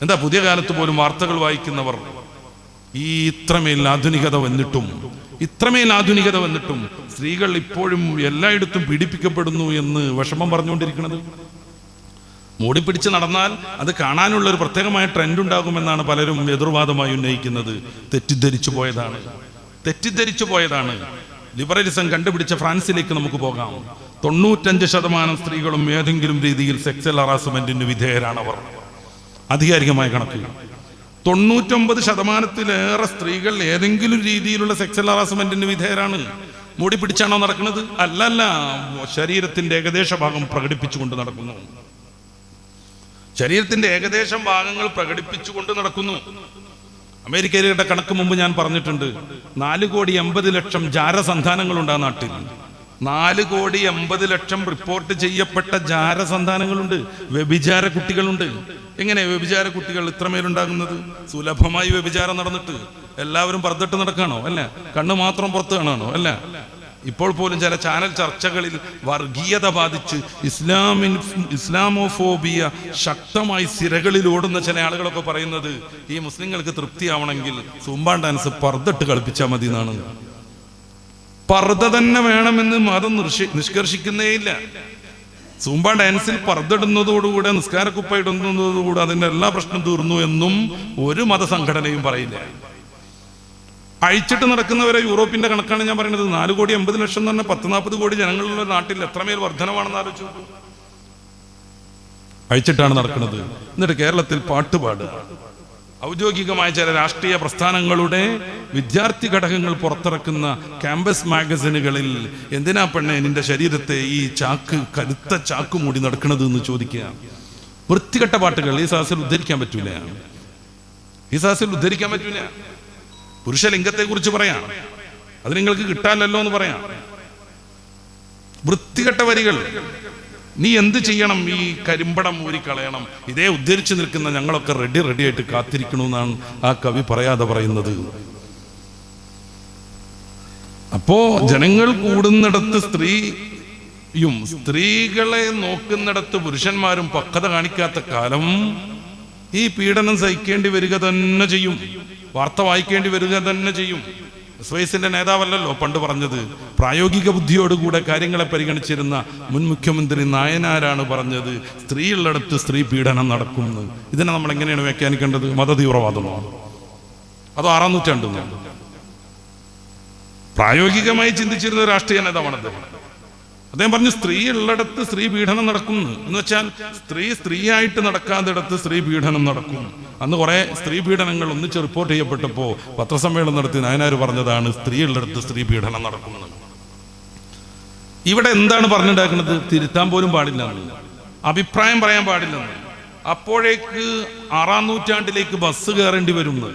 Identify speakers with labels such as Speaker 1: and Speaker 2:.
Speaker 1: എന്താ പുതിയ കാലത്ത് പോലും വാർത്തകൾ വായിക്കുന്നവർ ഈ ഇത്രമേൽ ആധുനികത വന്നിട്ടും സ്ത്രീകൾ ഇപ്പോഴും എല്ലായിടത്തും പീഡിപ്പിക്കപ്പെടുന്നു എന്ന് വിഷമം പറഞ്ഞുകൊണ്ടിരിക്കുന്നത്? മൂടി പിടിച്ച് നടന്നാൽ അത് കാണാനുള്ള ഒരു പ്രത്യേകമായ ട്രെൻഡ് ഉണ്ടാകുമെന്നാണ് പലരും എതിർവാദമായി ഉന്നയിക്കുന്നത്. തെറ്റിദ്ധരിച്ചു പോയതാണ്. ലിബറലിസം കണ്ടുപിടിച്ച ഫ്രാൻസിലേക്ക് നമുക്ക് പോകാം. 95% സ്ത്രീകളും ഏതെങ്കിലും രീതിയിൽ സെക്സ്വൽ ഹറാസ്മെന്റിന് വിധേയരാണവർ. ആധികാരികമായ കണക്ക് 99%-ലേറെ സ്ത്രീകൾ ഏതെങ്കിലും രീതിയിലുള്ള സെക്സ്വൽ ഹറാസ്മെന്റിന് വിധേയരാണ്. മൂടി പിടിച്ചാണോ നടക്കുന്നത്? അല്ലല്ല, ശരീരത്തിന്റെ ഏകദേശ ഭാഗം പ്രകടിപ്പിച്ചുകൊണ്ട് നടക്കുന്നു. ശരീരത്തിന്റെ ഏകദേശം ഭാഗങ്ങൾ പ്രകടിപ്പിച്ചുകൊണ്ട് നടക്കുന്നു. അമേരിക്കയിലെ കണക്ക് മുമ്പ് ഞാൻ പറഞ്ഞിട്ടുണ്ട്. 4,80,00,000 ജാരസന്താനങ്ങളുണ്ട് ആ നാട്ടിൽ. 4,80,00,000 റിപ്പോർട്ട് ചെയ്യപ്പെട്ട ജാരസന്താനങ്ങളുണ്ട്, വ്യഭിചാര കുട്ടികളുണ്ട്. എങ്ങനെ വ്യഭിചാര കുട്ടികൾ ഇത്രമേലുണ്ടാകുന്നത്? സുലഭമായി വ്യഭിചാരം നടന്നിട്ട് എല്ലാവരും പുറത്തിട്ട് നടക്കാണോ? അല്ല. കണ്ണ് മാത്രം പുറത്ത് കാണാണോ? അല്ല. ഇപ്പോൾ പോലും ചില ചാനൽ ചർച്ചകളിൽ വർഗീയത ബാധിച്ച് ഇസ്ലാമോഫോബിയ ശക്തമായി സിരകളിൽ ഓടുന്ന ചില ആളുകളൊക്കെ പറയുന്നത് ഈ മുസ്ലിങ്ങൾക്ക് തൃപ്തിയാവണമെങ്കിൽ സൂംബ ഡാൻസ് പർദ്ദട്ട് കളിപ്പിച്ചാൽ മതി എന്നാണ്. പർദ്ദ തന്നെ വേണമെന്ന് മതം നിഷ്കർഷിക്കുന്നേയില്ല. സൂംബ ഡാൻസിൽ പർദ്ദയിടുന്നതോടുകൂടെ, നിസ്കാരക്കുപ്പ ഇടുന്നതോടുകൂടെ അതിന്റെ എല്ലാ പ്രശ്നം തീർന്നു എന്നും ഒരു മതസംഘടനയും പറയില്ല. അഴിച്ചിട്ട് നടക്കുന്നവരെ യൂറോപ്പിന്റെ കണക്കാണ് ഞാൻ പറയുന്നത്. 4,80,00,000 എന്ന് പറഞ്ഞാൽ 10-40 കോടി ജനങ്ങളുള്ള നാട്ടിൽ എത്രമേൽ വർധനമാണെന്ന് ആലോചിച്ചു. അഴിച്ചിട്ടാണ് നടക്കുന്നത്. എന്നിട്ട് കേരളത്തിൽ പാട്ടുപാടുക. ഔദ്യോഗികമായ ചില രാഷ്ട്രീയ പ്രസ്ഥാനങ്ങളുടെ വിദ്യാർത്ഥി ഘടകങ്ങൾ പുറത്തിറക്കുന്ന ക്യാമ്പസ് മാഗസിനുകളിൽ എന്തിനാ പെണ്ണെ നിന്റെ ശരീരത്തെ ഈ കരുത്ത ചാക്ക് മൂടി നടക്കുന്നത് എന്ന് ചോദിക്കുക. വൃത്തികെട്ട പാട്ടുകൾ ഈ സദസ്സിൽ ഉദ്ധരിക്കാൻ പറ്റൂല. പുരുഷലിംഗത്തെ കുറിച്ച് പറയാം, അത് നിങ്ങൾക്ക് കിട്ടാനല്ലോ എന്ന് പറയാം. വൃത്തികെട്ട വരികൾ. നീ എന്ത് ചെയ്യണം? ഈ കരിമ്പടം ഊരിക്കളയണം. ഇതേ ഉദ്ധരിച്ചു നിൽക്കുന്ന ഞങ്ങളൊക്കെ റെഡിയായിട്ട് കാത്തിരിക്കണമെന്നാണ് ആ കവി പറയാതെ പറയുന്നത്. അപ്പോ ജനങ്ങൾ കൂടുന്നിടത്ത് സ്ത്രീകളെ നോക്കുന്നിടത്ത് പുരുഷന്മാരും പക്വത കാണിക്കാത്ത കാലം ഈ പീഡനം സഹിക്കേണ്ടി വരിക തന്നെ ചെയ്യും. വാർത്ത വായിക്കേണ്ടി വരിക തന്നെ ചെയ്യും. സ്വൈസിന്റെ നേതാവല്ലല്ലോ പണ്ട് പറഞ്ഞത്. പ്രായോഗിക ബുദ്ധിയോടുകൂടെ കാര്യങ്ങളെ പരിഗണിച്ചിരുന്ന മുൻ മുഖ്യമന്ത്രി നായനാരാണ് പറഞ്ഞത് സ്ത്രീയുള്ളിടത്ത് സ്ത്രീ പീഡനം നടക്കുന്നു. ഇതിനെ നമ്മൾ എങ്ങനെയാണ് വ്യാഖ്യാനിക്കേണ്ടത്? മതതീവ്രവാദമോ അതോ 6-ാം നൂറ്റാണ്ടെന്നോ? പ്രായോഗികമായി ചിന്തിച്ചിരുന്ന രാഷ്ട്രീയ നേതാവാണത്. അദ്ദേഹം പറഞ്ഞു സ്ത്രീ ഉള്ളിടത്ത് സ്ത്രീ പീഡനം നടക്കുന്നു എന്ന് വെച്ചാൽ സ്ത്രീയായിട്ട് നടക്കാത്തിടത്ത് സ്ത്രീ പീഡനം നടക്കും. അന്ന് കുറെ സ്ത്രീ പീഡനങ്ങൾ ഒന്നിച്ച് റിപ്പോർട്ട് ചെയ്യപ്പെട്ടപ്പോൾ പത്രസമ്മേളനം നടത്തി നായനാർ പറഞ്ഞതാണ് സ്ത്രീ ഉള്ളിടത്ത് സ്ത്രീ പീഡനം നടക്കുന്നത്. ഇവിടെ എന്താണ് പറഞ്ഞിട്ടുണ്ടാക്കുന്നത്? തിരുത്താൻ പോലും പാടില്ലെന്ന്, അഭിപ്രായം പറയാൻ പാടില്ലെന്ന്. അപ്പോഴേക്ക് 6-ാം നൂറ്റാണ്ടിലേക്ക് ബസ് കയറേണ്ടി വരുന്നു.